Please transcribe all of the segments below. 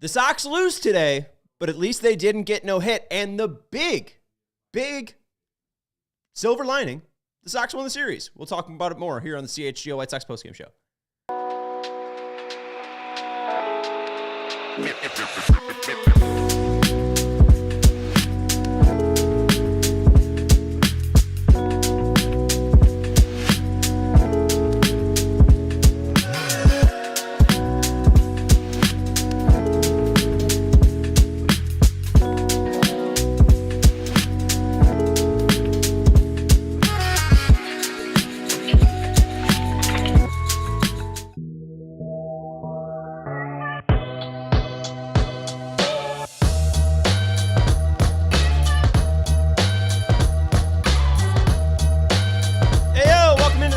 The Sox lose today, but at least they didn't get no hit. And the big silver lining, the Sox won the series. We'll talk about it more here on the CHGO White Sox postgame show.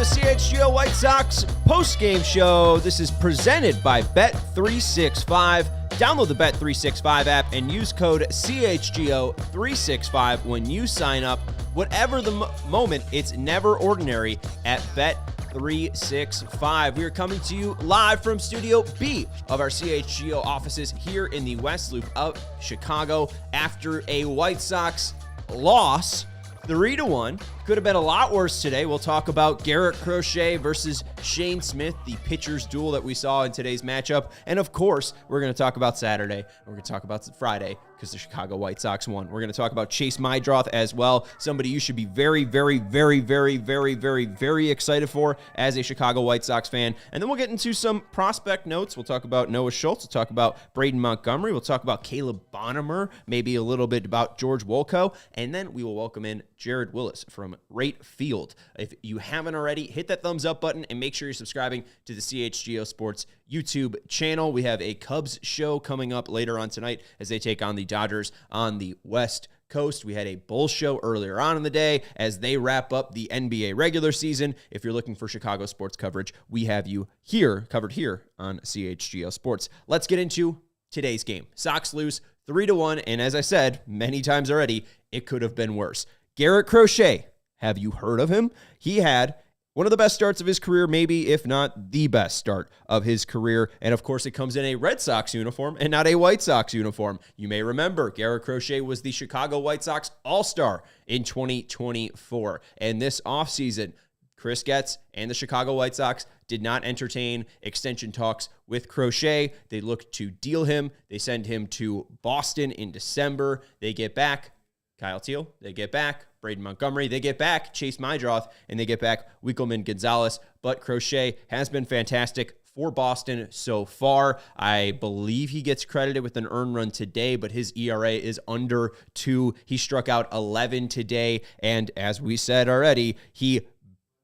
CHGO White Sox post-game show. This is presented by Bet365. Download the Bet365 app and use code CHGO365 when you sign up. Whatever the moment, it's never ordinary at Bet365. We are coming to you live from Studio B of our CHGO offices here in the West Loop of Chicago after a White Sox loss 3-1. Could have been a lot worse today. We'll talk about Garrett Crochet versus Shane Smith, the pitcher's duel that we saw in today's matchup. And of course, we're going to talk about Saturday. We're going to talk about Friday because the Chicago White Sox won. We're going to talk about Chase Meidroth as well. Somebody you should be very, very, very, very, very, very, very excited for as a Chicago White Sox fan. And then we'll get into some prospect notes. We'll talk about Noah Schultz. We'll talk about Braden Montgomery. We'll talk about Caleb Bonnemer, maybe a little bit about George Wolko. And then we will welcome in Jared Willis from Right Field. If you haven't already, hit that thumbs up button and make sure you're subscribing to the CHGO Sports YouTube channel. We have a Cubs show coming up later on tonight as they take on the Dodgers on the West Coast. We had a Bulls show earlier on in the day as they wrap up the NBA regular season. If you're looking for Chicago sports coverage, we have you here, covered here on CHGO Sports. Let's get into today's game. Sox lose 3-1, and as I said many times already, it could have been worse. Garrett Crochet, have you heard of him? He had one of the best starts of his career, maybe if not the best start of his career. And of course, it comes in a Red Sox uniform and not a White Sox uniform. You may remember Garrett Crochet was the Chicago White Sox All-Star in 2024. And this offseason, Chris Getz and the Chicago White Sox did not entertain extension talks with Crochet. They look to deal him. They send him to Boston in December. They get back Kyle Teal. They get back Braden Montgomery. They get back Chase Meidroth, and they get back Wikelman Gonzalez. But Crochet has been fantastic for Boston so far. I believe he gets credited with an earned run today, but his ERA is under 2. He struck out 11 today, and as we said already, he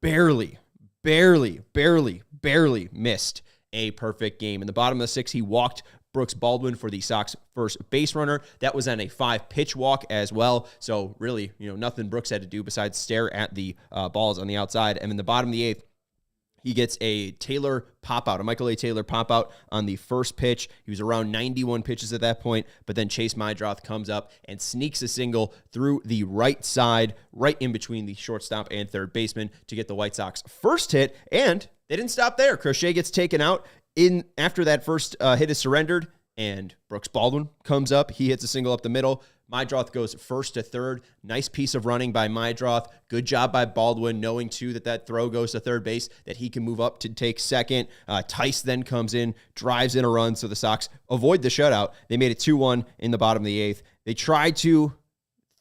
barely missed a perfect game. In the bottom of the 6th, he walked Brooks Baldwin for the Sox first base runner. That was on a 5-pitch walk as well. So really, nothing Brooks had to do besides stare at the balls on the outside. And in the bottom of the 8th, he gets a Taylor pop-out, a Michael A. Taylor pop-out on the first pitch. He was around 91 pitches at that point, but then Chase Meidroth comes up and sneaks a single through the right side, right in between the shortstop and third baseman to get the White Sox first hit, and they didn't stop there. Crochet gets taken out after that first hit is surrendered, and Brooks Baldwin comes up. He hits a single up the middle. Meidroth goes first to third. Nice piece of running by Meidroth. Good job by Baldwin, knowing, too, that throw goes to third base, that he can move up to take second. Tice then comes in, drives in a run, so the Sox avoid the shutout. They made it 2-1 in the bottom of the 8th. They tried to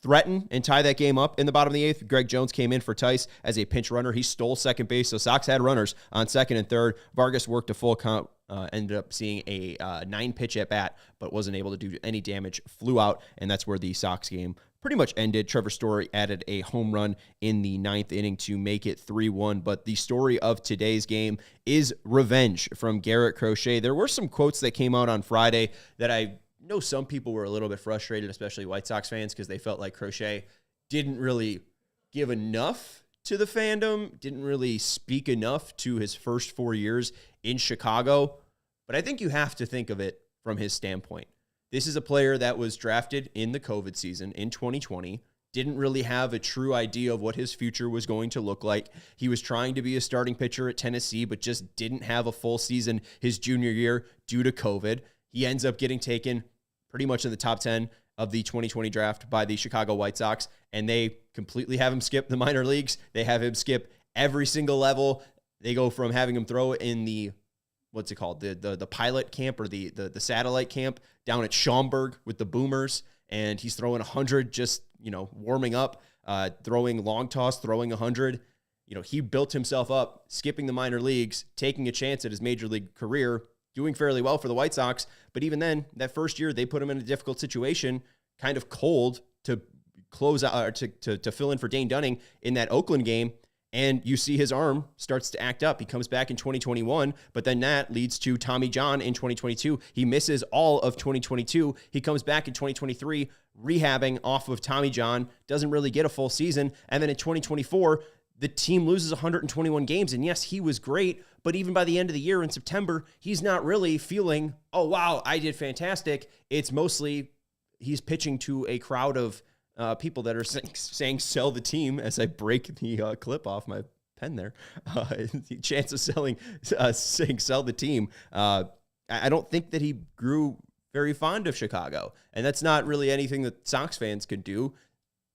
threaten and tie that game up in the bottom of the 8th. Greg Jones came in for Tice as a pinch runner. He stole second base, so Sox had runners on second and third. Vargas worked a full count, ended up seeing a 9-pitch at bat, but wasn't able to do any damage, flew out, and that's where the Sox game pretty much ended. Trevor Story added a home run in the 9th inning to make it 3-1, but the story of today's game is revenge from Garrett Crochet. There were some quotes that came out on Friday that I know some people were a little bit frustrated, especially White Sox fans, because they felt like Crochet didn't really give enough to the fandom, didn't really speak enough to his first 4 years in Chicago. But I think you have to think of it from his standpoint. This is a player that was drafted in the COVID season in 2020, didn't really have a true idea of what his future was going to look like. He was trying to be a starting pitcher at Tennessee, but just didn't have a full season his junior year due to COVID. He ends up getting taken pretty much in the top 10 of the 2020 draft by the Chicago White Sox, and they completely have him skip the minor leagues. They have him skip every single level. They go from having him throw in the, what's it called, the pilot camp or the satellite camp down at Schaumburg with the Boomers, and he's throwing 100 just, warming up, throwing long toss, throwing 100. He built himself up, skipping the minor leagues, taking a chance at his major league career, doing fairly well for the White Sox. But even then, that first year, they put him in a difficult situation, kind of cold to close out, to fill in for Dane Dunning in that Oakland game. And you see his arm starts to act up. He comes back in 2021, but then that leads to Tommy John in 2022. He misses all of 2022. He comes back in 2023, rehabbing off of Tommy John, doesn't really get a full season. And then in 2024, the team loses 121 games. And yes, he was great, but even by the end of the year in September, he's not really feeling, oh, wow, I did fantastic. It's mostly he's pitching to a crowd of people that are saying sell the team as I break the clip off my pen there. The chance of saying sell the team. I don't think that he grew very fond of Chicago, and that's not really anything that Sox fans could do.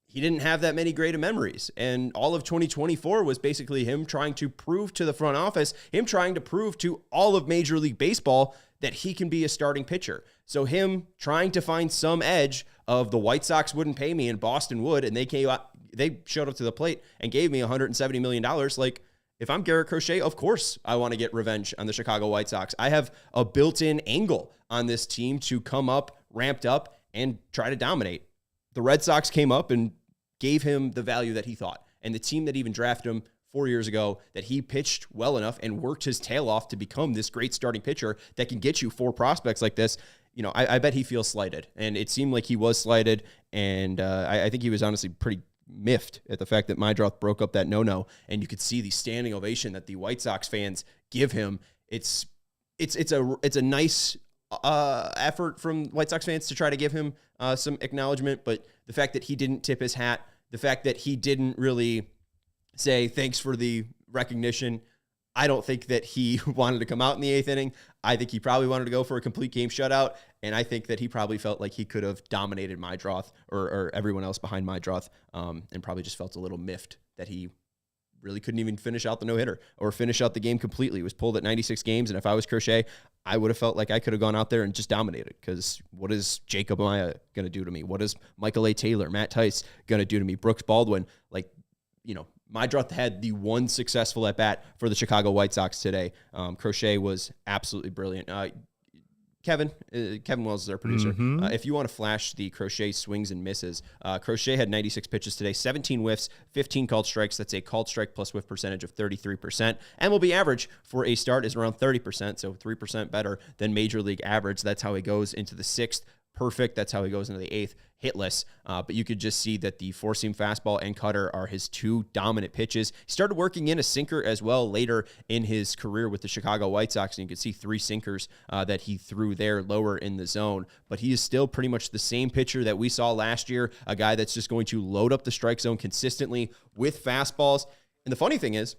He didn't have that many great memories, and all of 2024 was basically him trying to prove to the front office, him trying to prove to all of Major League Baseball that he can be a starting pitcher. So him trying to find some edge of the White Sox wouldn't pay me and Boston would, and they showed up to the plate and gave me $170 million. Like, if I'm Garrett Crochet, of course I want to get revenge on the Chicago White Sox. I have a built-in angle on this team to come up, ramped up, and try to dominate. The Red Sox came up and gave him the value that he thought. And the team that even drafted him 4 years ago, that he pitched well enough and worked his tail off to become this great starting pitcher that can get you 4 prospects like this. I bet he feels slighted. And it seemed like he was slighted. And I think he was honestly pretty miffed at the fact that Meidroth broke up that no-no. And you could see the standing ovation that the White Sox fans give him. It's a nice effort from White Sox fans to try to give him some acknowledgement, but the fact that he didn't tip his hat, the fact that he didn't really say thanks for the recognition, I don't think that he wanted to come out in the 8th inning. I think he probably wanted to go for a complete game shutout, and I think that he probably felt like he could have dominated Meidroth or everyone else behind Meidroth, and probably just felt a little miffed that he really couldn't even finish out the no-hitter or finish out the game completely. He was pulled at 96 games, and if I was Crochet, I would have felt like I could have gone out there and just dominated, because what is Jacob Maya going to do to me? What is Michael A. Taylor, Matt Tice going to do to me? Brooks Baldwin, Meidroth had the one successful at-bat for the Chicago White Sox today. Crochet was absolutely brilliant. Kevin Wells is our producer. If you want to flash the Crochet swings and misses, Crochet had 96 pitches today, 17 whiffs, 15 called strikes. That's a called strike plus whiff percentage of 33%. MLB average for a start is around 30%, so 3% better than Major League average. That's how he goes into the 6th. Perfect. That's how he goes into the 8th, hitless. But you could just see that the four-seam fastball and cutter are his 2 dominant pitches. He started working in a sinker as well later in his career with the Chicago White Sox, and you could see 3 sinkers that he threw there lower in the zone. But he is still pretty much the same pitcher that we saw last year, a guy that's just going to load up the strike zone consistently with fastballs. And the funny thing is,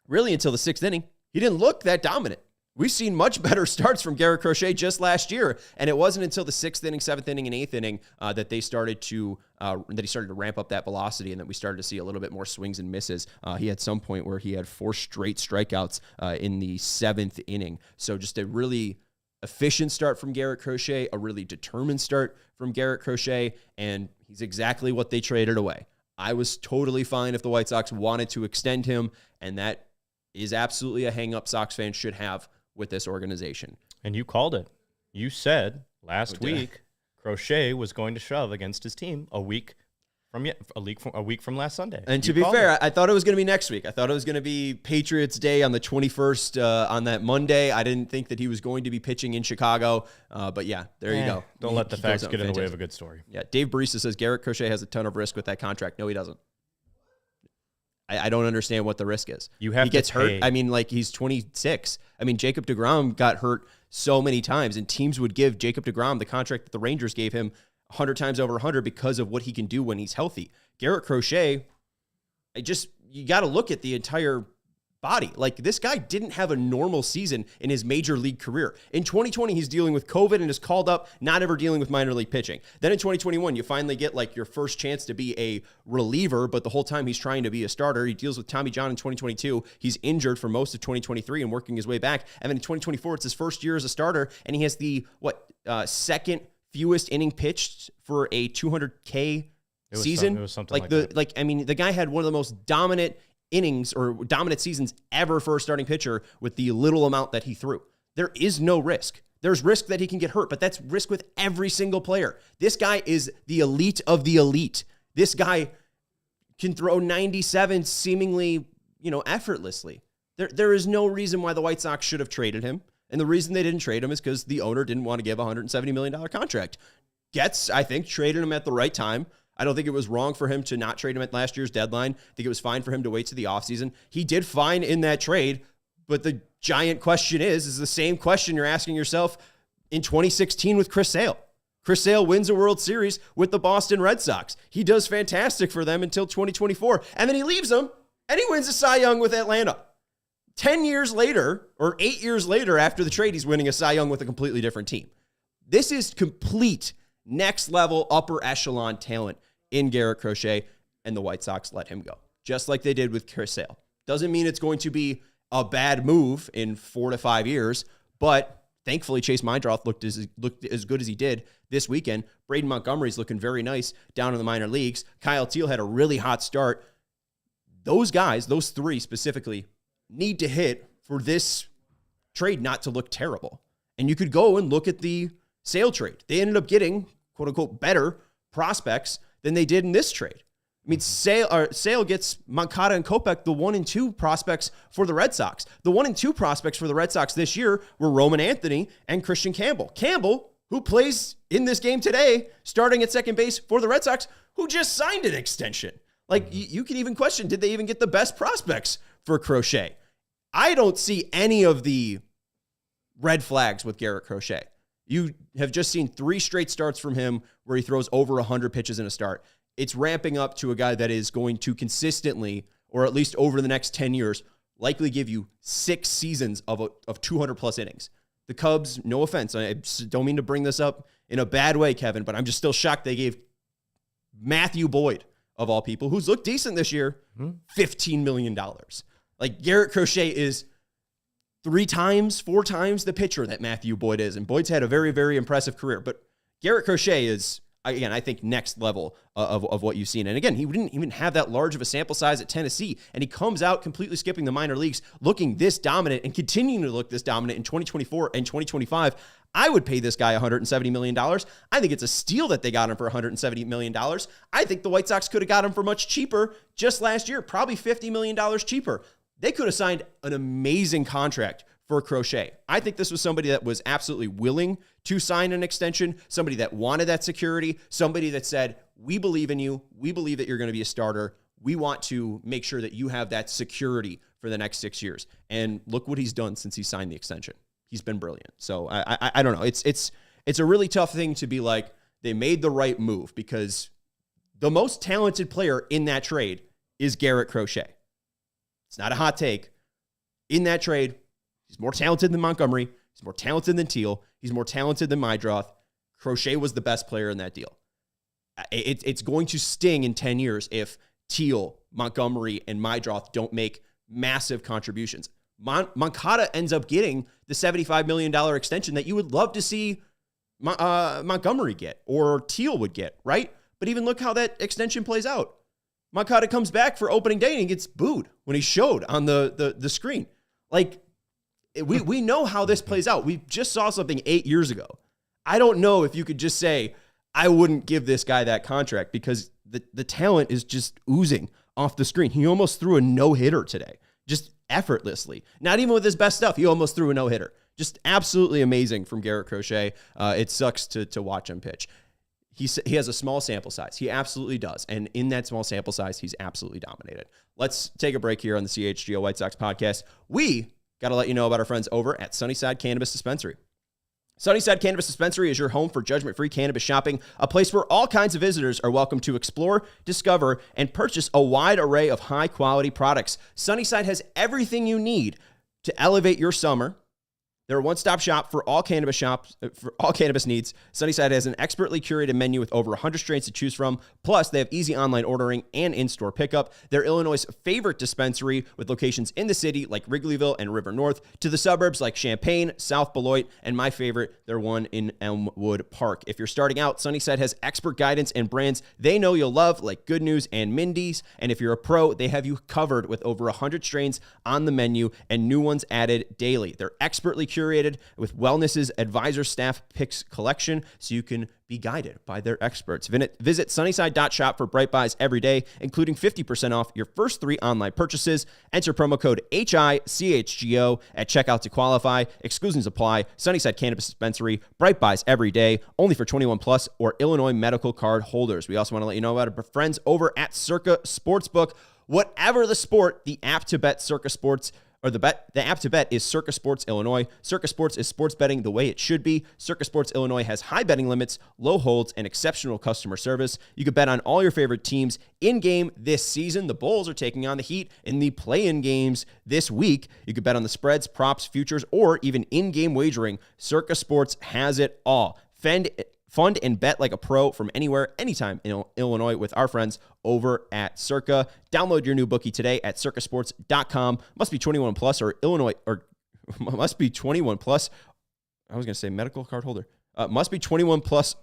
really until the 6th inning, he didn't look that dominant. We've seen much better starts from Garrett Crochet just last year, and it wasn't until the 6th inning, 7th inning, and 8th inning that he started to ramp up that velocity, and that we started to see a little bit more swings and misses. He had some point where he had 4 straight strikeouts in the 7th inning. So just a really efficient start from Garrett Crochet, a really determined start from Garrett Crochet, and he's exactly what they traded away. I was totally fine if the White Sox wanted to extend him, and that is absolutely a hang-up Sox fans should have with this organization. And you called it. You said last week Crochet was going to shove against his team a week from last Sunday. And to be fair, I thought it was going to be next week. I thought it was going to be Patriots Day on the 21st on that Monday. I didn't think that he was going to be pitching in Chicago. But yeah, there you go. Don't let the facts get in the way of a good story. Yeah, Dave Barista says Garrett Crochet has a ton of risk with that contract. No, he doesn't. I don't understand what the risk is. He gets hurt. I mean, he's 26. I mean, Jacob deGrom got hurt so many times, and teams would give Jacob deGrom the contract that the Rangers gave him 100 times over 100 because of what he can do when he's healthy. Garrett Crochet, you got to look at the entire body. Like, this guy didn't have a normal season in his major league career. In 2020, he's dealing with COVID and is called up, not ever dealing with minor league pitching. Then in 2021, you finally get like your first chance to be a reliever, but the whole time he's trying to be a starter. He deals with Tommy John in 2022. He's injured for most of 2023 and working his way back. And then in 2024, it's his first year as a starter, and he has the second fewest inning pitched for a 200K season. It was something like that. I mean, the guy had one of the most dominant innings or dominant seasons ever for a starting pitcher with the little amount that he threw. There is no risk. There's risk that he can get hurt, but that's risk with every single player. This guy is the elite of the elite. This guy can throw 97 seemingly, effortlessly. There is no reason why the White Sox should have traded him. And the reason they didn't trade him is because the owner didn't want to give a $170 million contract. Getz, I think, traded him at the right time. I don't think it was wrong for him to not trade him at last year's deadline. I think it was fine for him to wait to the offseason. He did fine in that trade, but the giant question is the same question you're asking yourself in 2016 with Chris Sale. Chris Sale wins a World Series with the Boston Red Sox. He does fantastic for them until 2024, and then he leaves them, and he wins a Cy Young with Atlanta. 10 years later, or 8 years later after the trade, he's winning a Cy Young with a completely different team. This is complete next level, upper echelon talent in Garrett Crochet, and the White Sox let him go, just like they did with Chris Sale. Doesn't mean it's going to be a bad move in 4 to 5 years, but thankfully Chase Meidroth looked as good as he did this weekend. Braden Montgomery's looking very nice down in the minor leagues. Kyle Teal had a really hot start. Those guys, those three specifically, need to hit for this trade not to look terrible. And you could go and look at the Sale trade. They ended up getting, quote unquote, better prospects than they did in this trade. I mean, Sale gets Moncada and Kopech, the 1 and 2 prospects for the Red Sox. The 1 and 2 prospects for the Red Sox this year were Roman Anthony and Christian Campbell. Campbell, who plays in this game today, starting at second base for the Red Sox, who just signed an extension. Like, you can even question, did they even get the best prospects for Crochet? I don't see any of the red flags with Garrett Crochet. You have just seen 3 straight starts from him where he throws over 100 pitches in a start. It's ramping up to a guy that is going to consistently, or at least over the next 10 years, likely give you 6 seasons of 200-plus innings. The Cubs, no offense, I don't mean to bring this up in a bad way, Kevin, but I'm just still shocked they gave Matthew Boyd, of all people, who's looked decent this year, $15 million. Like, Garrett Crochet is 4 times the pitcher that Matthew Boyd is. And Boyd's had a very, very impressive career. But Garrett Crochet is, again, I think next level of what you've seen. And again, he didn't even have that large of a sample size at Tennessee. And he comes out completely skipping the minor leagues, looking this dominant and continuing to look this dominant in 2024 and 2025. I would pay this guy $170 million. I think it's a steal that they got him for $170 million. I think the White Sox could have got him for much cheaper just last year, probably $50 million cheaper. They could have signed an amazing contract for Crochet. I think this was somebody that was absolutely willing to sign an extension, somebody that wanted that security, somebody that said, we believe in you. We believe that you're going to be a starter. We want to make sure that you have that security for the next 6 years. And look what he's done since he signed the extension. He's been brilliant. So I don't know. It's a really tough thing to be like, they made the right move, because the most talented player in that trade is Garrett Crochet. It's not a hot take. In that trade, he's more talented than Montgomery. He's more talented than Teal. He's more talented than Meidroth. Crochet was the best player in that deal. It's going to sting in 10 years if Teal, Montgomery, and Meidroth don't make massive contributions. Moncada ends up getting the $75 million extension that you would love to see Montgomery get, or Teal would get, right? But even look how that extension plays out. Moncada comes back for opening day and he gets booed when he showed on the screen. Like, we know how this plays out. We just saw something 8 years ago. I don't know if you could just say, I wouldn't give this guy that contract, because the talent is just oozing off the screen. He almost threw a no-hitter today, just effortlessly. Not even with his best stuff, he almost threw a no-hitter. Just absolutely amazing from Garrett Crochet. It sucks to watch him pitch. He has a small sample size. He absolutely does. And in that small sample size, he's absolutely dominated. Let's take a break here on the CHGO White Sox podcast. We got to let you know about our friends over at Sunnyside Cannabis Dispensary. Sunnyside Cannabis Dispensary is your home for judgment-free cannabis shopping, a place where all kinds of visitors are welcome to explore, discover, and purchase a wide array of high-quality products. Sunnyside has everything you need to elevate your summer. They're a one-stop shop for all cannabis needs. Sunnyside has an expertly curated menu with over 100 strains to choose from. Plus, they have easy online ordering and in-store pickup. They're Illinois' favorite dispensary with locations in the city like Wrigleyville and River North, to the suburbs like Champaign, South Beloit, and my favorite, their one in Elmwood Park. If you're starting out, Sunnyside has expert guidance and brands they know you'll love, like Good News and Mindy's. And if you're a pro, they have you covered with over 100 strains on the menu and new ones added daily. They're expertly curated with Wellness's advisor staff picks collection, so you can be guided by their experts. Visit sunnyside.shop for bright buys every day, including 50% off your first 3 online purchases. Enter promo code HICHGO at checkout to qualify. Exclusions apply. Sunnyside Cannabis Dispensary, bright buys every day, only for 21 plus or Illinois medical card holders. We also want to let you know about our friends over at Circa Sportsbook. Whatever the sport, the app to bet Circa Sports the app to bet is Circa Sports Illinois. Circa Sports is sports betting the way it should be. Circa Sports Illinois has high betting limits, low holds, and exceptional customer service. You can bet on all your favorite teams in-game this season. The Bulls are taking on the Heat in the play-in games this week. You can bet on the spreads, props, futures, or even in-game wagering. Circa Sports has it all. Fund and bet like a pro from anywhere, anytime in Illinois with our friends over at Circa. Download your new bookie today at circasports.com. Must be 21 plus or Illinois, or must be 21 plus. I was going to say medical card holder. Must be 21 plus.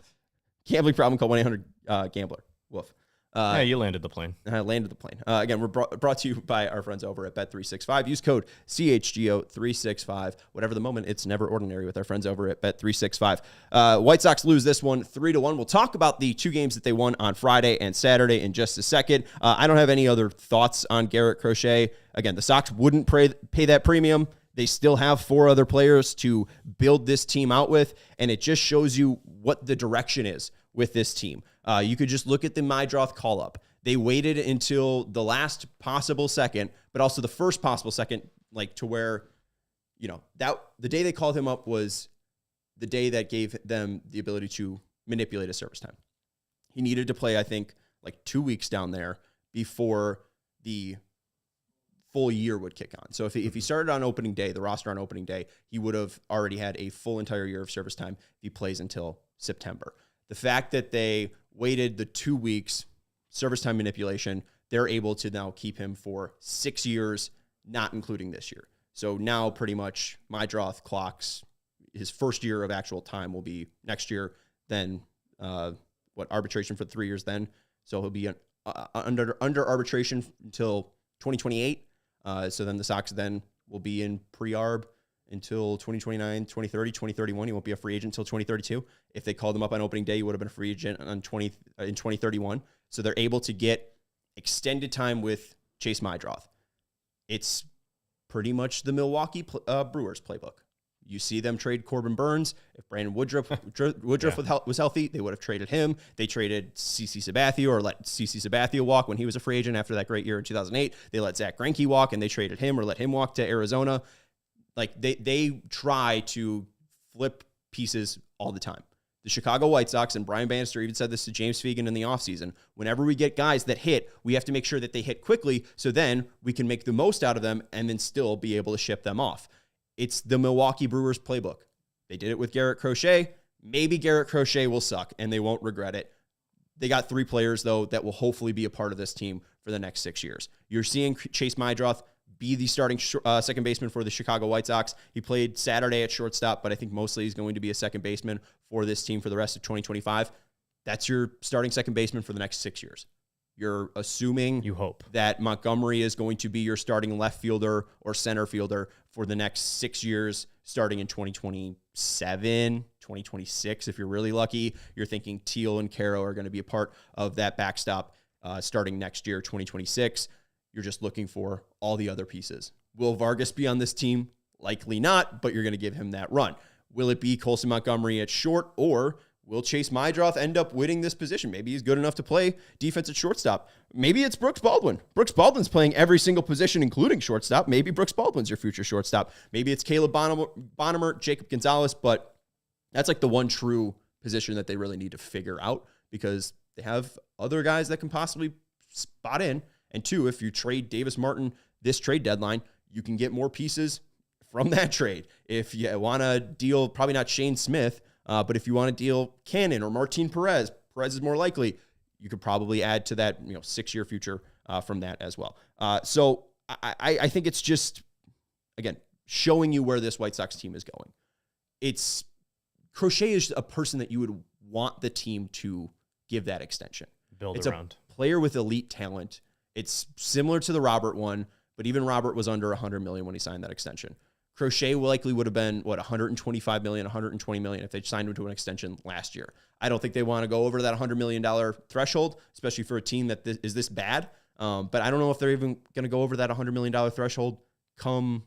Gambling problem, call 1-800-GAMBLER. Woof. Yeah, you landed the plane. I landed the plane. Again, we're brought to you by our friends over at Bet365. Use code CHGO365. Whatever the moment, it's never ordinary with our friends over at Bet365. White Sox lose this one 3-1. We'll talk about the 2 games that they won on Friday and Saturday in just a second. I don't have any other thoughts on Garrett Crochet. Again, the Sox wouldn't pay that premium. They still have 4 other players to build this team out with, and it just shows you what the direction is with this team. You could just look at the Meidroth call-up. They waited until the last possible second, but also the first possible second, like to where, that the day they called him up was the day that gave them the ability to manipulate a service time. He needed to play, I think, like 2 weeks down there before the full year would kick on. So if he started on opening day, the roster on opening day, he would have already had a full entire year of service time if he plays until September. The fact that they waited the 2 weeks, service time manipulation, they're able to now keep him for 6 years, not including this year. So now pretty much Maidroth clocks his first year of actual time will be next year, then arbitration for 3 years then. So he'll be under arbitration until 2028. So then the Sox then will be in pre-arb until 2029, 2030, 2031. He won't be a free agent until 2032. If they called him up on opening day, he would have been a free agent in 2031. So they're able to get extended time with Chase Meidroth. It's pretty much the Milwaukee Brewers playbook. You see them trade Corbin Burns. If Brandon Woodruff was healthy, they would have traded him. They traded CC Sabathia or let CC Sabathia walk when he was a free agent after that great year in 2008. They let Zach Greinke walk, and they traded him or let him walk to Arizona. Like they try to flip pieces all the time. The Chicago White Sox, and Brian Bannister even said this to James Fegan in the offseason, whenever we get guys that hit, we have to make sure that they hit quickly so then we can make the most out of them and then still be able to ship them off. It's the Milwaukee Brewers playbook. They did it with Garrett Crochet. Maybe Garrett Crochet will suck, and they won't regret it. They got 3 players, though, that will hopefully be a part of this team for the next 6 years. You're seeing Chase Meidroth be the starting second baseman for the Chicago White Sox. He played Saturday at shortstop, but I think mostly he's going to be a second baseman for this team for the rest of 2025. That's your starting second baseman for the next 6 years. You're assuming you hope that Montgomery is going to be your starting left fielder or center fielder for the next 6 years, starting in 2027, 2026. If you're really lucky, you're thinking Teal and Caro are going to be a part of that backstop starting next year, 2026. You're just looking for all the other pieces. Will Vargas be on this team? Likely not, but you're going to give him that run. Will it be Colson Montgomery at short, or will Chase Meidroth end up winning this position? Maybe he's good enough to play defense at shortstop. Maybe it's Brooks Baldwin. Brooks Baldwin's playing every single position, including shortstop. Maybe Brooks Baldwin's your future shortstop. Maybe it's Caleb Bonham, Jacob Gonzalez, but That's like the one true position that they really need to figure out, because they have other guys that can possibly spot in. And two, if you trade Davis Martin this trade deadline, you can get more pieces from that trade. If you want to deal, probably not Shane Smith, but if you want to deal Cannon or Martin Perez is more likely, you could probably add to that 6-year future from that as well. So I think it's just, again, showing you where this White Sox team is going. Crochet is a person that you would want the team to give that extension. Build around. A player with elite talent. It's similar to the Robert one, but even Robert was under $100 million when he signed that extension. Crochet likely would have been, $125 million, $120 million if they signed him to an extension last year. I don't think they want to go over that $100 million threshold, especially for a team that is this bad. But I don't know if they're even going to go over that $100 million threshold come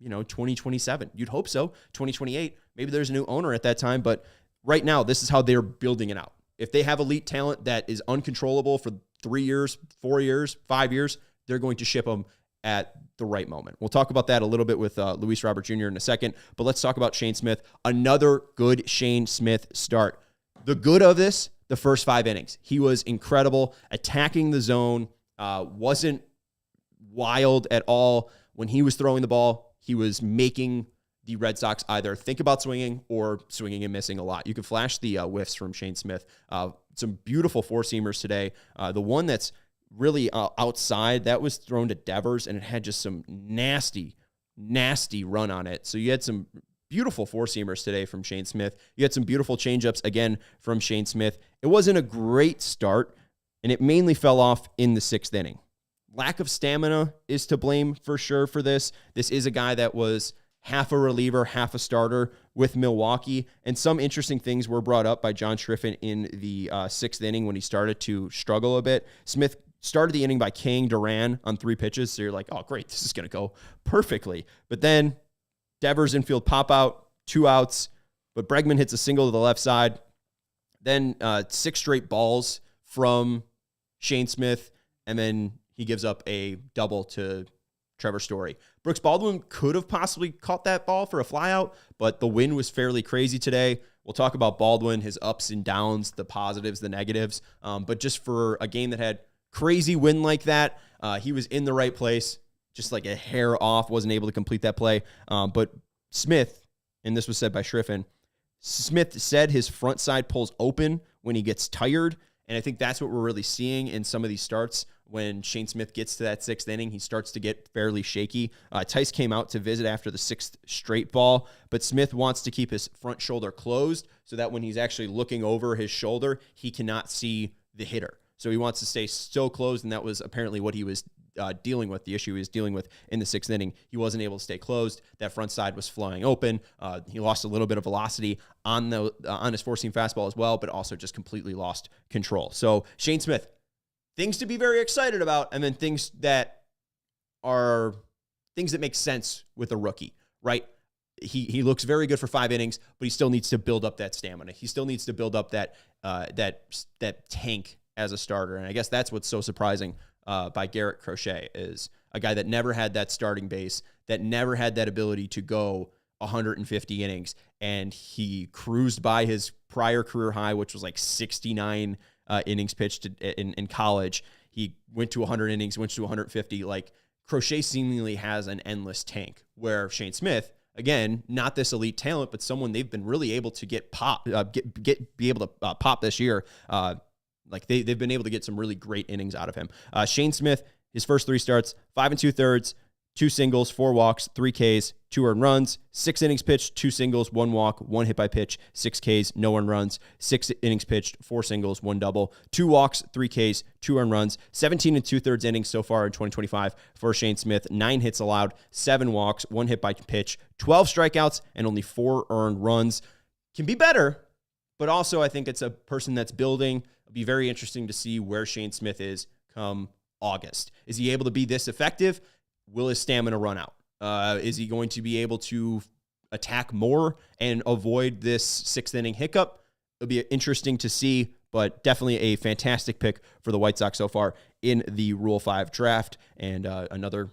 2027. You'd hope so. 2028. Maybe there's a new owner at that time, but right now, this is how they're building it out. If they have elite talent that is uncontrollable for 3 years, 4 years, 5 years, they're going to ship them at the right moment. We'll talk about that a little bit with Luis Robert Jr. in a second, but let's talk about Shane Smith. Another good Shane Smith start. The good of this, the first 5 innings. He was incredible, attacking the zone, wasn't wild at all. When he was throwing the ball, he was making the Red Sox either think about swinging or swinging and missing a lot. You can flash the whiffs from Shane Smith. Some beautiful four-seamers today. The one that's really outside, that was thrown to Devers, and it had just some nasty run on it. So you had some beautiful four-seamers today from Shane Smith. You had some beautiful changeups, again, from Shane Smith. It wasn't a great start, and it mainly fell off in the 6th inning. Lack of stamina is to blame for sure for this. This is a guy that was half a reliever, half a starter with Milwaukee. And some interesting things were brought up by John Schriffen in the 6th inning when he started to struggle a bit. Smith started the inning by Kang Duran on 3 pitches. So you're like, oh, great, this is going to go perfectly. But then Devers infield pop out, 2 outs. But Bregman hits a single to the left side. Then 6 straight balls from Shane Smith. And then he gives up a double to Trevor Story. Brooks Baldwin could have possibly caught that ball for a flyout, but the wind was fairly crazy today. We'll talk about Baldwin, his ups and downs, the positives, the negatives. But just for a game that had crazy wind like that, he was in the right place, just like a hair off, wasn't able to complete that play. But Smith, and this was said by Schriffen, Smith said his front side pulls open when he gets tired, and I think that's what we're really seeing in some of these starts. When Shane Smith gets to that 6th inning, he starts to get fairly shaky. Tice came out to visit after the 6th straight ball, but Smith wants to keep his front shoulder closed so that when he's actually looking over his shoulder, he cannot see the hitter. So he wants to stay so closed, and that was apparently what he was dealing with, the issue he was dealing with in the 6th inning. He wasn't able to stay closed. That front side was flying open. He lost a little bit of velocity on his four-seam fastball as well, but also just completely lost control. So Shane Smith, things to be very excited about, and then things that make sense with a rookie, right? He looks very good for 5 innings, but he still needs to build up that stamina. He still needs to build up that tank as a starter. And I guess that's what's so surprising by Garrett Crochet, is a guy that never had that starting base, that never had that ability to go 150 innings, and he cruised by his prior career high, which was like 69 innings pitched in college. He went to 100 innings, went to 150. Like, Crochet seemingly has an endless tank, where Shane Smith, again, not this elite talent, but someone they've been really able to be able to pop this year. Like they've been able to get some really great innings out of him. Shane Smith, his first 3 starts, 5 2/3, 2 singles, 4 walks, 3 Ks, 2 earned runs, 6 innings pitched, 2 singles, 1 walk, 1 hit by pitch, 6 Ks, no earned runs, 6 innings pitched, 4 singles, 1 double, 2 walks, 3 Ks, 2 earned runs, 17 2/3 innings so far in 2025 for Shane Smith, 9 hits allowed, 7 walks, 1 hit by pitch, 12 strikeouts, and only 4 earned runs. Can be better, but also I think it's a person that's building. It'll be very interesting to see where Shane Smith is come August. Is he able to be this effective? Will his stamina run out? Is he going to be able to attack more and avoid this 6th inning hiccup? It'll be interesting to see, but definitely a fantastic pick for the White Sox so far in the Rule 5 draft, and another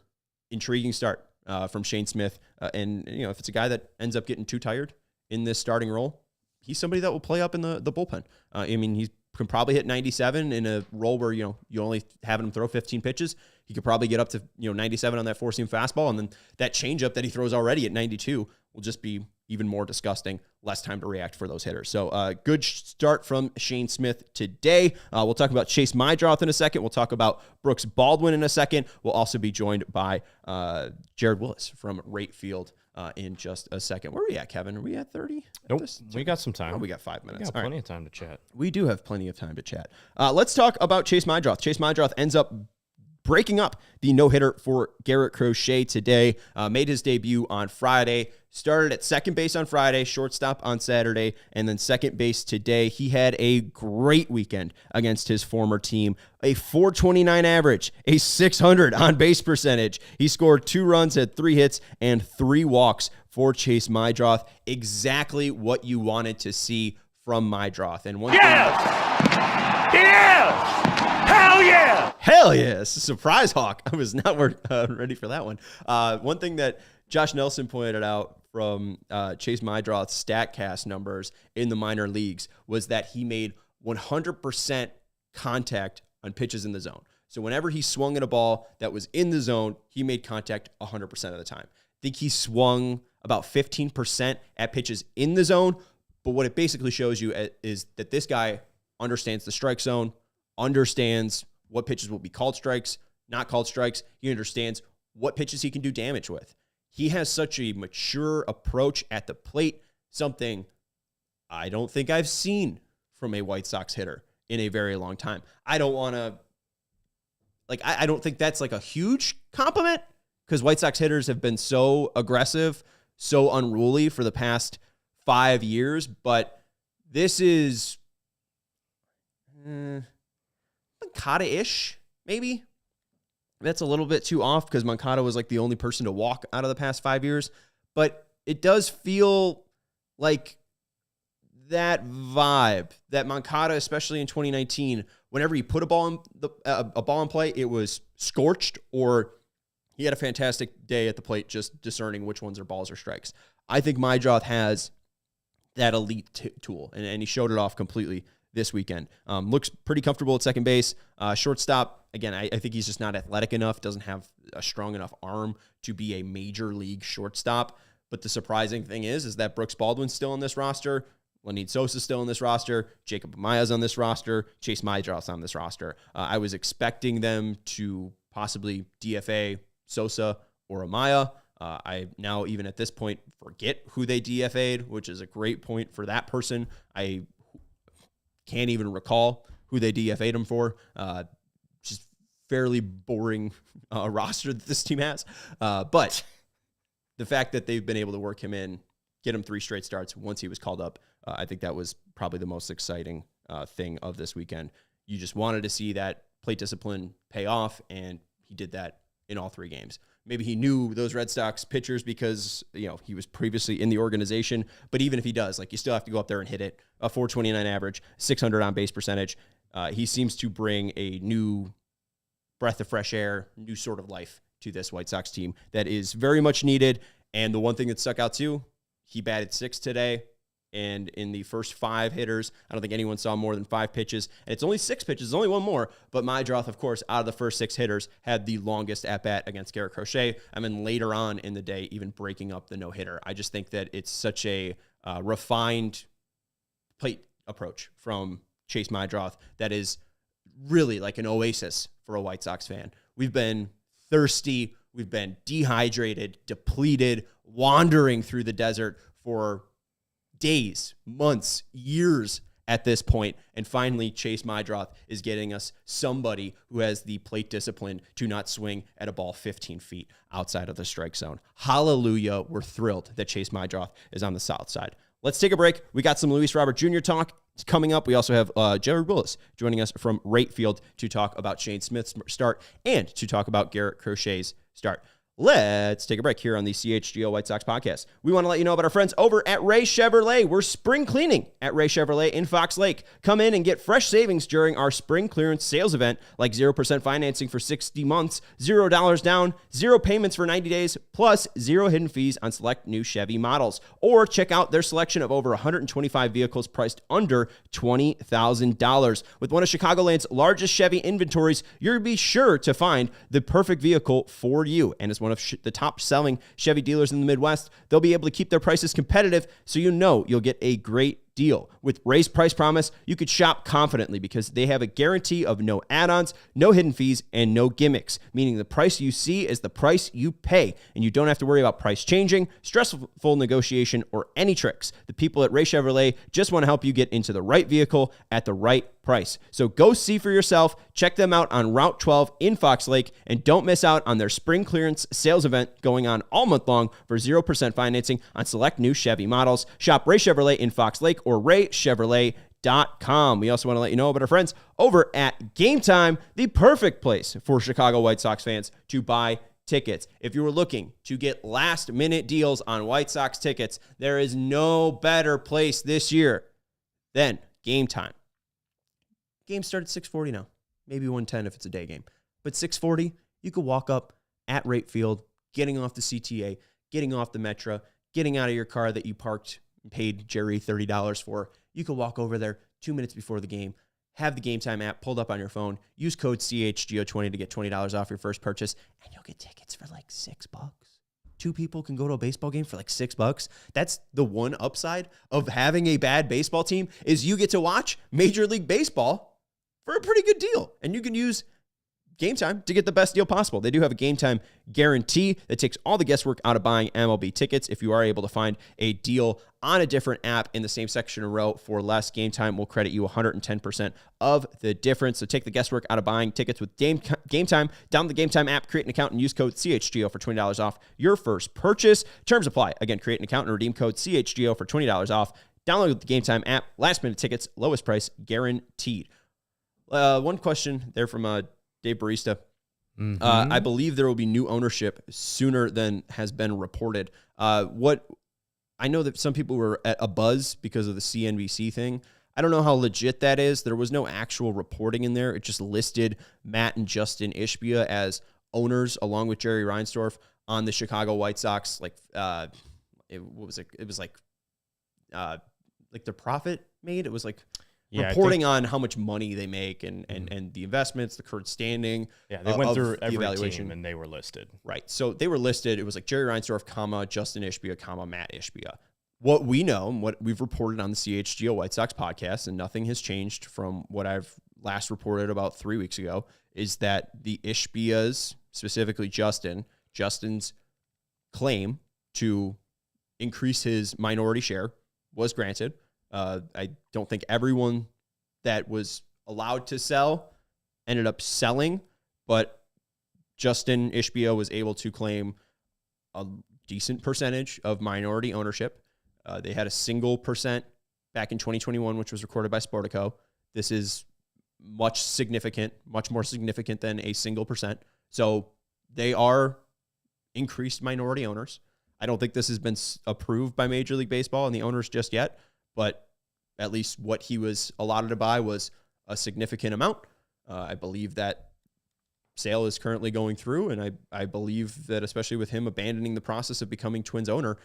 intriguing start from Shane Smith. And if it's a guy that ends up getting too tired in this starting role, he's somebody that will play up in the bullpen. I mean, he can probably hit 97 in a role where, you only having him throw 15 pitches. He could probably get up to, 97 on that four-seam fastball. And then that changeup that he throws already at 92 will just be even more disgusting, less time to react for those hitters. So good start from Shane Smith today. We'll talk about Chase Meidroth in a second. We'll talk about Brooks Baldwin in a second. We'll also be joined by Jared Willis from Rate Field in just a second. Where are we at, Kevin? Are we at 30? Nope. We got some time. Oh, we got 5 minutes. We got plenty of time to chat. We do have plenty of time to chat. Let's talk about Chase Meidroth. Chase Meidroth ends up breaking up the no-hitter for Garrett Crochet today. Made his debut on Friday. Started at second base on Friday, shortstop on Saturday, and then second base today. He had a great weekend against his former team. A 429 average, a 600 on-base percentage. He scored 2 runs, had 3 hits, and 3 walks for Chase Meidroth. Exactly what you wanted to see from Meidroth. And one Hell yeah! Hell yes! Surprise hawk. I was not ready for that one. One thing that Josh Nelson pointed out from Chase Meidroth's StatCast numbers in the minor leagues was that he made 100% contact on pitches in the zone. So whenever he swung at a ball that was in the zone, he made contact 100% of the time. I think he swung about 15% at pitches in the zone, but what it basically shows you is that this guy understands the strike zone, understands what pitches will be called strikes, not called strikes. He understands what pitches he can do damage with. He has such a mature approach at the plate, something I don't think I've seen from a White Sox hitter in a very long time. I don't want to, I don't think that's like a huge compliment because White Sox hitters have been so aggressive, so unruly for the past 5 years, but this is Moncada-ish, maybe. That's a little bit too off because Moncada was like the only person to walk out of the past 5 years. But it does feel like that vibe that Moncada, especially in 2019, whenever he put a ball in play, it was scorched or he had a fantastic day at the plate just discerning which ones are balls or strikes. I think Meidroth has that elite tool, and he showed it off completely this weekend. Looks pretty comfortable at second base. Shortstop, again, I think he's just not athletic enough, doesn't have a strong enough arm to be a major league shortstop. But the surprising thing is that Brooks Baldwin's still on this roster. Lenny Sosa's still on this roster. Jacob Amaya's on this roster. Chase Meidroth's on this roster. I was expecting them to possibly DFA Sosa or Amaya. I now, even at this point, forget who they DFA'd, which is a great point for that person. I can't even recall who they DFA'd him for. Just fairly boring roster that this team has. But the fact that they've been able to work him in, get him 3 straight starts once he was called up, I think that was probably the most exciting thing of this weekend. You just wanted to see that plate discipline pay off, and he did that in all 3 games. Maybe he knew those Red Sox pitchers because, he was previously in the organization. But even if he does, you still have to go up there and hit it. A 429 average, 600 on base percentage. He seems to bring a new breath of fresh air, new sort of life to this White Sox team that is very much needed. And the one thing that stuck out too, he batted 6th today. And in the first 5 hitters, I don't think anyone saw more than 5 pitches. And it's only 6 pitches, only one more. But Meidroth, of course, out of the first 6 hitters, had the longest at-bat against Garrett Crochet. And then later on in the day, even breaking up the no-hitter. I just think that it's such a refined plate approach from Chase Meidroth that is really like an oasis for a White Sox fan. We've been thirsty. We've been dehydrated, depleted, wandering through the desert for days, months, years at this point, and finally Chase Meidroth is getting us somebody who has the plate discipline to not swing at a ball 15 feet outside of the strike zone. Hallelujah. We're thrilled that Chase Meidroth is on the south side. Let's take a break. We got some Luis Robert Jr. talk coming up. We also have Jared Willis joining us from Rate Field to talk about Shane Smith's start and to talk about Garrett Crochet's start. Let's take a break here on the CHGO White Sox podcast. We want to let you know about our friends over at Ray Chevrolet. We're spring cleaning at Ray Chevrolet in Fox Lake. Come in and get fresh savings during our spring clearance sales event, like 0% financing for 60 months, $0 down, 0 payments for 90 days, plus 0 hidden fees on select new Chevy models. Or check out their selection of over 125 vehicles priced under $20,000. With one of Chicagoland's largest Chevy inventories, you'll be sure to find the perfect vehicle for you. And as one of the top selling Chevy dealers in the Midwest, they'll be able to keep their prices competitive, so you know you'll get a great deal. With Ray's Price Promise, you could shop confidently because they have a guarantee of no add-ons, no hidden fees, and no gimmicks, meaning the price you see is the price you pay, and you don't have to worry about price changing, stressful negotiation, or any tricks. The people at Ray Chevrolet just want to help you get into the right vehicle at the right price. So go see for yourself, check them out on Route 12 in Fox Lake, and don't miss out on their spring clearance sales event going on all month long for 0% financing on select new Chevy models. Shop Ray Chevrolet in Fox Lake or raychevrolet.com. We also want to let you know about our friends over at Game Time, the perfect place for Chicago White Sox fans to buy tickets. If you were looking to get last-minute deals on White Sox tickets, there is no better place this year than Game Time. Game started at 6:40 now, maybe 1:10 if it's a day game. But 6:40, you could walk up at Rate Field, getting off the CTA, getting off the Metra, getting out of your car that you parked and paid Jerry $30 for. You could walk over there 2 minutes before the game, have the Game Time app pulled up on your phone, use code CHGO20 to get $20 off your first purchase, and you'll get tickets for like $6. 2 people can go to a baseball game for like $6. That's the one upside of having a bad baseball team, is you get to watch Major League Baseball for a pretty good deal. And you can use Game Time to get the best deal possible. They do have a Game Time guarantee that takes all the guesswork out of buying MLB tickets. If you are able to find a deal on a different app in the same section or row for less, Game Time will credit you 110% of the difference. So take the guesswork out of buying tickets with Game Time. Download the Game Time app, create an account, and use code CHGO for $20 off your first purchase. Terms apply. Again, create an account and redeem code CHGO for $20 off. Download the Game Time app. Last minute tickets, lowest price guaranteed. One question there from Dave Barista. I believe there will be new ownership sooner than has been reported. What I know that some people were at a buzz because of the CNBC thing. I don't know how legit that is. There was no actual reporting in there. It just listed Matt and Justin Ishbia as owners, along with Jerry Reinsdorf, on the Chicago White Sox. Like, it was like their profit made. It was like, reporting on how much money they make and the investments, the current standing. Yeah, they went through every evaluation, team and they were listed. Right. So they were listed. It was like Jerry Reinsdorf, Justin Ishbia, Matt Ishbia. What we know and what we've reported on the CHGO White Sox podcast, and nothing has changed from what I've last reported about 3 weeks ago, is that the Ishbias, specifically Justin's claim to increase his minority share was granted. I don't think everyone that was allowed to sell ended up selling, but Justin Ishbia was able to claim a decent percentage of minority ownership. They had a single percent back in 2021, which was recorded by Sportico. This is much more significant than a single percent. So they are increased minority owners. I don't think this has been approved by Major League Baseball and the owners just yet, but at least what he was allotted to buy was a significant amount. I believe that sale is currently going through, and I believe that especially with him abandoning the process of becoming Twins owner,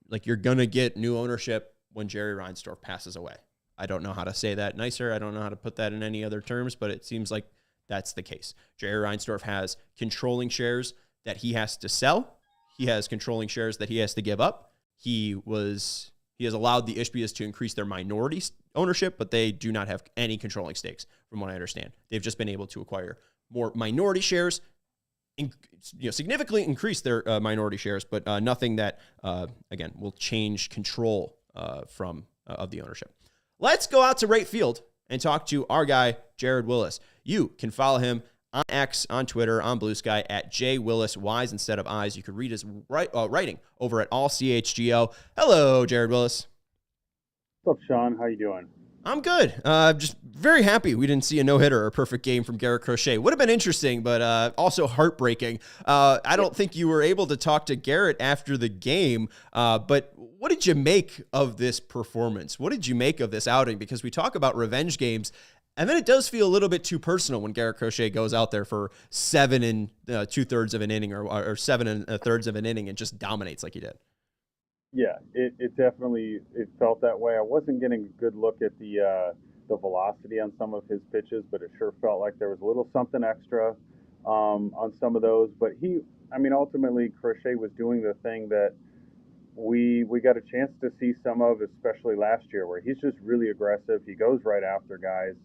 like, you're going to get new ownership when Jerry Reinsdorf passes away. I don't know how to say that nicer. I don't know how to put that in any other terms, but it seems like that's the case. Jerry Reinsdorf has controlling shares that he has to sell. He has controlling shares that he has to give up. He has allowed the Ishbias to increase their minority ownership, but they do not have any controlling stakes, from what I understand. They've just been able to acquire more minority shares, significantly increase their minority shares, but nothing that, again, will change control of the ownership. Let's go out to Rate Field and talk to our guy, Jared Willis. You can follow him on X, on Twitter, on Blue Sky at JWillis, Y's instead of I's. You can read his writing over at AllCHGO. Hello, Jared Willis. What's up, Sean? How you doing? I'm good. Just very happy we didn't see a no-hitter or a perfect game from Garrett Crochet. Would have been interesting, but also heartbreaking. I don't think you were able to talk to Garrett after the game, but what did you make of this performance? What did you make of this outing? Because we talk about revenge games, and then it does feel a little bit too personal when Garrett Crochet goes out there for 7 2/3 of an inning or 7 1/3 of an inning and just dominates like he did. Yeah, it definitely felt that way. I wasn't getting a good look at the velocity on some of his pitches, but it sure felt like there was a little something extra on some of those. But ultimately Crochet was doing the thing that we got a chance to see some of, especially last year, where he's just really aggressive. He goes right after guys.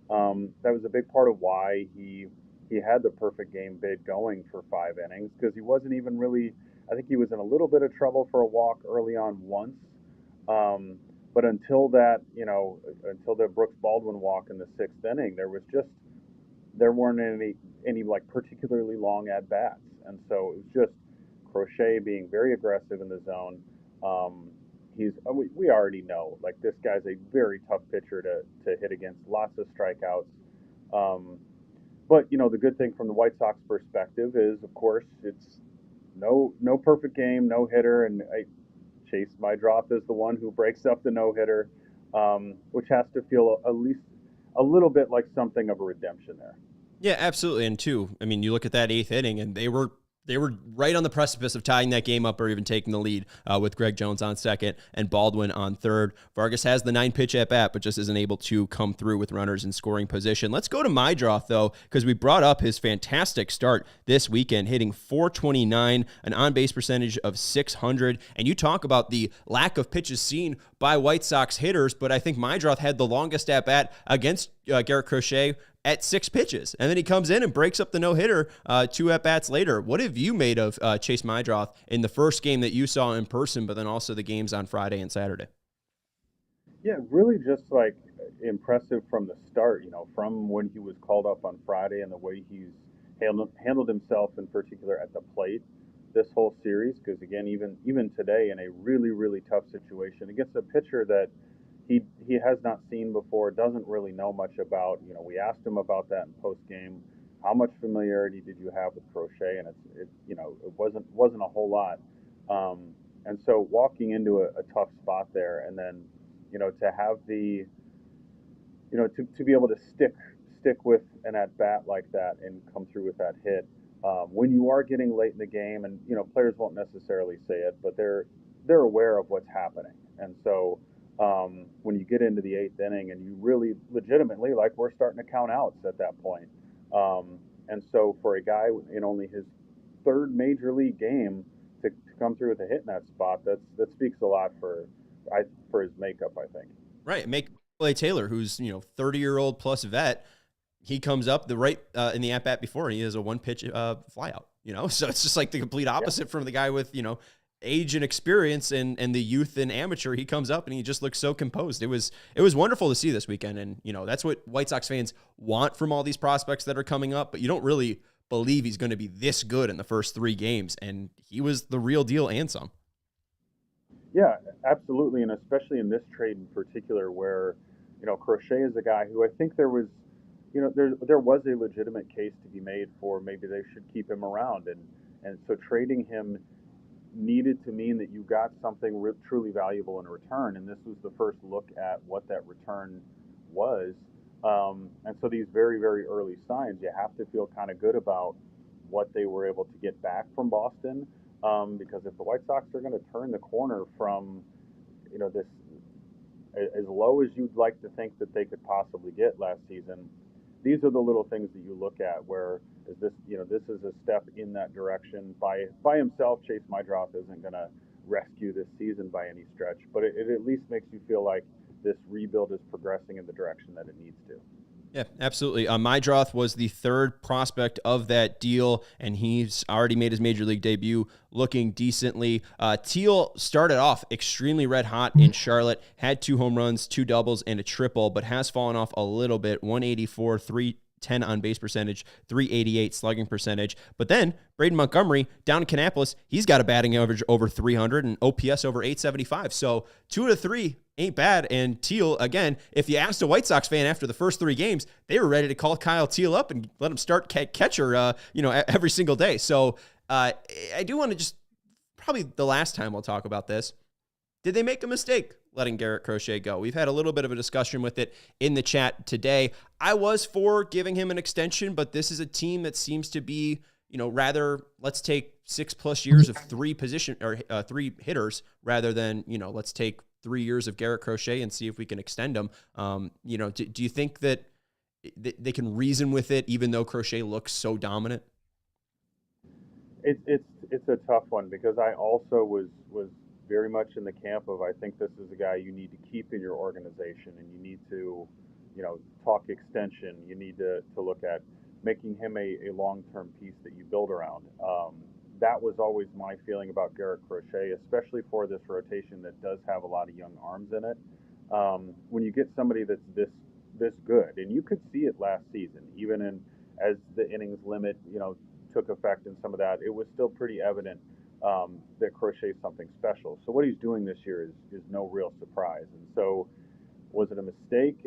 That was a big part of why he had the perfect game bid going for 5 innings, because he wasn't even really. I think he was in a little bit of trouble for a walk early on once, but until the Brooks Baldwin walk in the 6th inning, there weren't any like particularly long at bats, and so it was just Crochet being very aggressive in the zone. We already know, like, this guy's a very tough pitcher to hit against, lots of strikeouts. But the good thing from the White Sox perspective is, of course, it's no perfect game, no hitter, and Chase Meidroth is the one who breaks up the no hitter, which has to feel at least a little bit like something of a redemption there. Yeah, absolutely. And you look at that 8th inning, and they were right on the precipice of tying that game up or even taking the lead with Greg Jones on second and Baldwin on third. Vargas has the 9-pitch at bat, but just isn't able to come through with runners in scoring position. Let's go to Meidroth, though, because we brought up his fantastic start this weekend, hitting .429, an on-base percentage of .600. And you talk about the lack of pitches seen by White Sox hitters, but I think Meidroth had the longest at bat against Garrett Crochet at 6 pitches. And then he comes in and breaks up the no-hitter 2 at-bats later. What have you made of Chase Meidroth in the first game that you saw in person, but then also the games on Friday and Saturday? Yeah, really just like impressive from the start, from when he was called up on Friday and the way he's handled himself in particular at the plate this whole series. Because again, even today in a really, really tough situation against a pitcher that he has not seen before, doesn't really know much about. We asked him about that in post game. How much familiarity did you have with Crochet? And it wasn't a whole lot. And so walking into a tough spot there, and then to have the to be able to stick with an at bat like that and come through with that hit when you are getting late in the game, and players won't necessarily say it, but they're aware of what's happening, and so. When you get into the 8th inning and you really legitimately, like, we're starting to count outs at that point. And so for a guy in only his 3rd major league game to come through with a hit in that spot, that speaks a lot for his makeup, I think. Right. Make Clay Taylor, who's 30-year-old plus vet, he comes up in the at-bat before, and he has a 1-pitch flyout. So it's just like the complete opposite from the guy with age and experience and the youth and amateur. He comes up and he just looks so composed. It was wonderful to see this weekend. And, that's what White Sox fans want from all these prospects that are coming up, but you don't really believe he's going to be this good in the first 3 games. And he was the real deal and some. Yeah, absolutely. And especially in this trade in particular, where, Crochet is a guy who I think there was a legitimate case to be made for maybe they should keep him around. And so trading him needed to mean that you got something truly valuable in return, and this was the first look at what that return was. And so these very, very early signs, you have to feel kind of good about what they were able to get back from Boston, because if the White Sox are going to turn the corner from this as low as you'd like to think that they could possibly get last season, these are the little things that you look at where is this, this is a step in that direction. By himself, Chase Meidroth isn't going to rescue this season by any stretch, but it at least makes you feel like this rebuild is progressing in the direction that it needs to. Yeah, absolutely. Meidroth was the 3rd prospect of that deal, and he's already made his major league debut looking decently. Teal started off extremely red hot in Charlotte, had 2 home runs, 2 doubles, and a triple, but has fallen off a little bit, 184, 310 on base percentage, 388 slugging percentage. But then Braden Montgomery down in Kannapolis, he's got a batting average over 300 and OPS over 875. So 2 of the 3 ain't bad. And Teal, again, if you asked a White Sox fan after the first 3 games, they were ready to call Kyle Teal up and let him start catcher, every single day. So I do want to just, probably the last time we'll talk about this, did they make a mistake letting Garrett Crochet go? We've had a little bit of a discussion with it in the chat today. I was for giving him an extension, but this is a team that seems to be, rather let's take 6+ years of 3 hitters rather than, let's take 3 years of Garrett Crochet and see if we can extend him. Do you think that they can reason with it even though Crochet looks so dominant? It's a tough one because I also was very much in the camp of I think this is a guy you need to keep in your organization and you need to, talk extension. You need to look at making him a long-term piece that you build around. That was always my feeling about Garrett Crochet, especially for this rotation that does have a lot of young arms in it. When you get somebody that's this good, and you could see it last season, even as the innings limit, took effect and some of that, it was still pretty evident that Crochet is something special. So what he's doing this year is no real surprise. And so was it a mistake?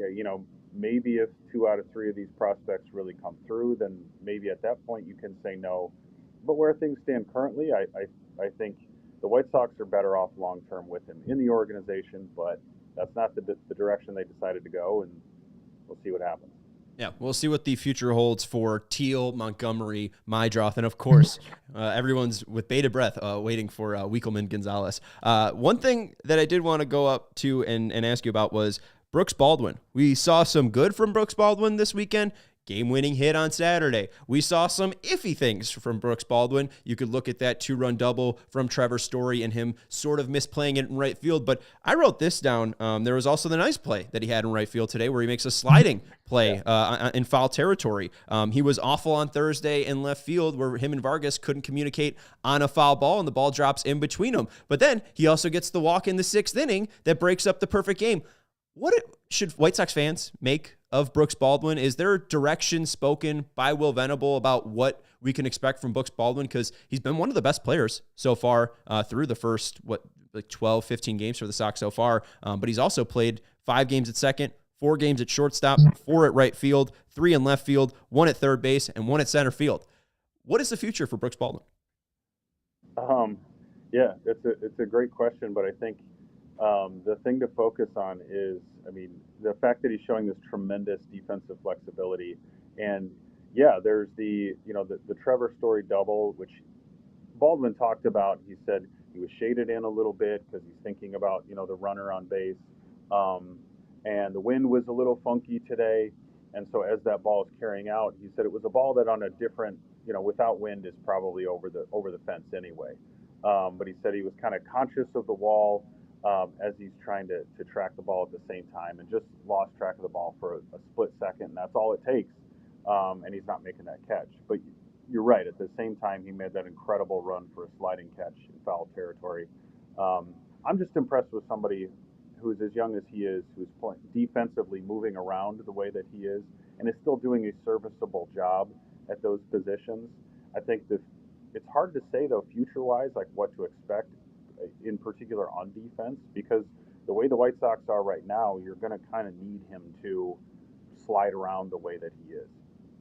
Maybe if 2 out of 3 of these prospects really come through, then maybe at that point you can say no. But where things stand currently, I think the White Sox are better off long-term with him in the organization, but that's not the direction they decided to go, and we'll see what happens. Yeah, we'll see what the future holds for Teal, Montgomery, Meidroth, and of course, everyone's with bated breath waiting for Wiekelman Gonzalez. One thing that I did want to go up to and ask you about was Brooks Baldwin. We saw some good from Brooks Baldwin this weekend. Game-winning hit on Saturday. We saw some iffy things from Brooks Baldwin. You could look at that 2-run double from Trevor Story and him sort of misplaying it in right field. But I wrote this down. There was also the nice play that he had in right field today where he makes a sliding play in foul territory. He was awful on Thursday in left field where him and Vargas couldn't communicate on a foul ball and the ball drops in between them. But then he also gets the walk in the 6th inning that breaks up the perfect game. What should White Sox fans make of Brooks Baldwin? Is there a direction spoken by Will Venable about what we can expect from Brooks Baldwin? Because he's been one of the best players so far through the first, 12, 15 games for the Sox so far. But he's also played 5 games at second, 4 games at shortstop, 4 at right field, 3 in left field, 1 at third base, and 1 at center field. What is the future for Brooks Baldwin? Yeah, it's a great question, but I think the thing to focus on is, the fact that he's showing this tremendous defensive flexibility. And yeah, there's the Trevor Story double, which Baldwin talked about. He said he was shaded in a little bit because he's thinking about, the runner on base. And the wind was a little funky today. And so as that ball is carrying out, he said it was a ball that on a different, without wind is probably over the fence anyway. But he said he was kind of conscious of the wall as he's trying to track the ball at the same time and just lost track of the ball for a split second. And that's all it takes. And he's not making that catch. But you're right. At the same time, he made that incredible run for a sliding catch in foul territory. I'm just impressed with somebody who's as young as he is, who's playing defensively, moving around the way that he is, and is still doing a serviceable job at those positions. I think that it's hard to say, though, future-wise, like what to expect, in particular on defense, because the way the White Sox are right now, you're going to kind of need him to slide around the way that he is.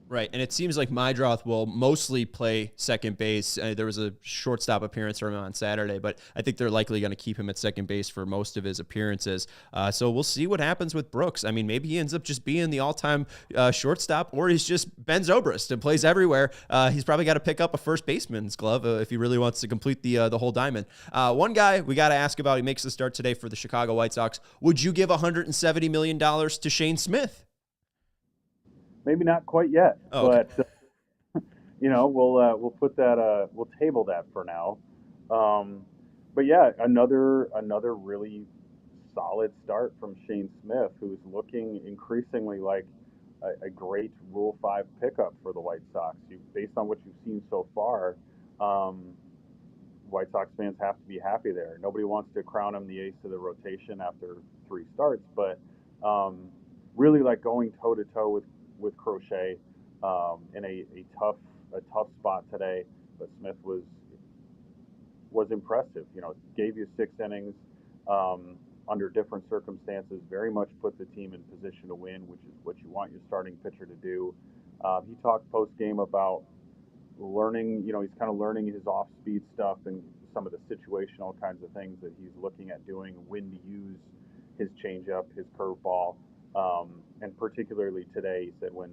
Right, and it seems like Meidroth will mostly play second base. There was a shortstop appearance from him on Saturday, but I think they're likely going to keep him at second base for most of his appearances. So we'll see what happens with Brooks. Maybe he ends up just being the all-time shortstop, or he's just Ben Zobrist and plays everywhere. He's probably got to pick up a first baseman's glove if he really wants to complete the whole diamond. One guy we got to ask about, he makes the start today for the Chicago White Sox. Would you give $170 million to Shane Smith? Maybe not quite yet, okay. But we'll put that we'll table that for now. But yeah, another really solid start from Shane Smith, who's looking increasingly like a great Rule 5 pickup for the White Sox. Based on what you've seen so far, White Sox fans have to be happy there. Nobody wants to crown him the ace of the rotation after 3 starts, but really like going toe to toe with Crochet in a tough spot today, but Smith was impressive. Gave you 6 innings, under different circumstances, very much put the team in position to win, which is what you want your starting pitcher to do. He talked post-game about learning, he's kind of learning his off-speed stuff and some of the situational kinds of things that he's looking at doing, when to use his changeup, his curveball, and particularly today, he said when,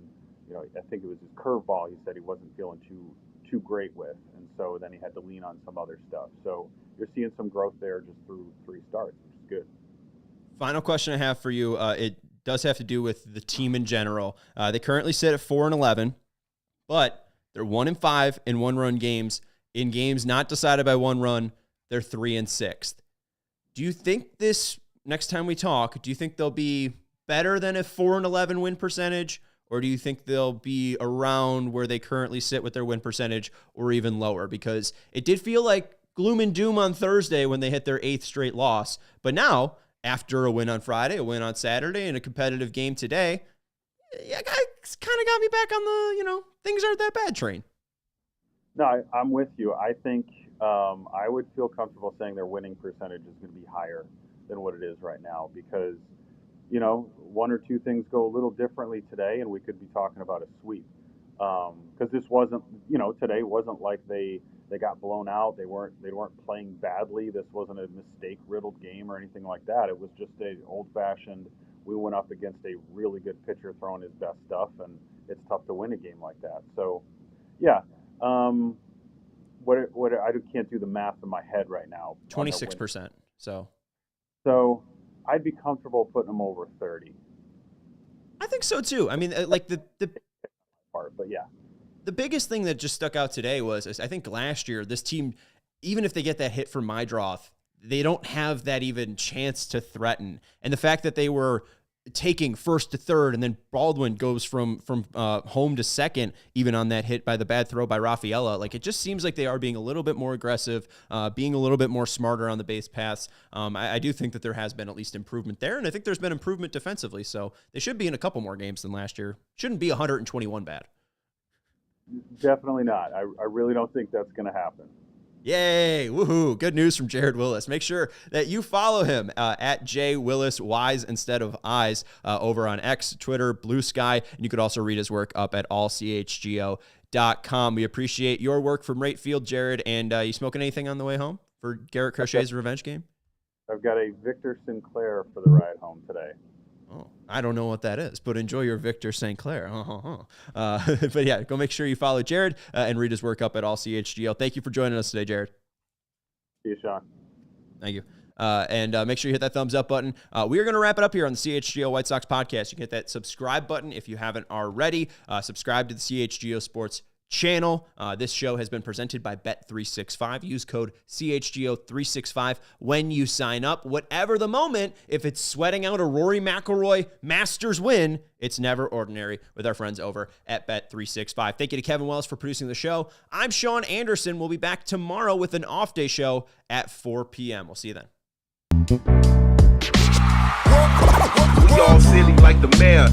I think it was his curveball, he said he wasn't feeling too great with, and so then he had to lean on some other stuff. So you're seeing some growth there just through 3 starts, which is good. Final question I have for you. It does have to do with the team in general. They currently sit at 4-11, but they're 1-5 in 1-run games. In games not decided by 1 run, they're 3-6. Do you think this next time we talk, do you think they'll be better than a 4-11 win percentage, or do you think they'll be around where they currently sit with their win percentage, or even lower? Because it did feel like gloom and doom on Thursday when they hit their 8th straight loss, but now, after a win on Friday, a win on Saturday, and a competitive game today, yeah, guys kind of got me back on the, things aren't that bad train. No, I'm with you. I think I would feel comfortable saying their winning percentage is going to be higher than what it is right now because, 1 or 2 things go a little differently today, and we could be talking about a sweep. Because this wasn't, today wasn't like they got blown out. They weren't playing badly. This wasn't a mistake-riddled game or anything like that. It was just a old-fashioned, we went up against a really good pitcher throwing his best stuff, and it's tough to win a game like that. So, yeah. I can't do the math in my head right now. 26%. So I'd be comfortable putting them over 30. I think so too. I mean, like the part, but yeah. The biggest thing that just stuck out today was I think last year this team, even if they get that hit from Meidroth, they don't have that even chance to threaten. And the fact that they were taking first to third, and then Baldwin goes from home to second, even on that hit by the bad throw by Rafaela. Like, it just seems like they are being a little bit more aggressive, being a little bit more smarter on the base paths. I do think that there has been at least improvement there, and I think there's been improvement defensively. So they should be in a couple more games than last year. Shouldn't be 121 bad. Definitely not. I really don't think that's going to happen. Yay! Woohoo! Good news from Jared Willis. Make sure that you follow him at JWillisWise instead of Eyes over on X, Twitter, Blue Sky, and you could also read his work up at ALLCHGO.com. We appreciate your work from right field, Jared. And you smoking anything on the way home for Garrett Crochet's revenge game? I've got a Victor Sinclair for the ride home today. Oh, I don't know what that is, but enjoy your Victor St. Clair. But yeah, go make sure you follow Jared and read his work up at AllCHGO. Thank you for joining us today, Jared. See you, Sean. Thank you. And make sure you hit that thumbs up button. We are going to wrap it up here on the CHGO White Sox podcast. You can hit that subscribe button if you haven't already. Subscribe to the CHGO Sports channel. This show has been presented by Bet365. Use code CHGO365 when you sign up. Whatever the moment, if it's sweating out a Rory McIlroy Masters win, it's never ordinary with our friends over at Bet365. Thank you to Kevin Wells for producing the show. I'm Sean Anderson. We'll be back tomorrow with an off-day show at 4 p.m. We'll see you then. We all silly like the mayor.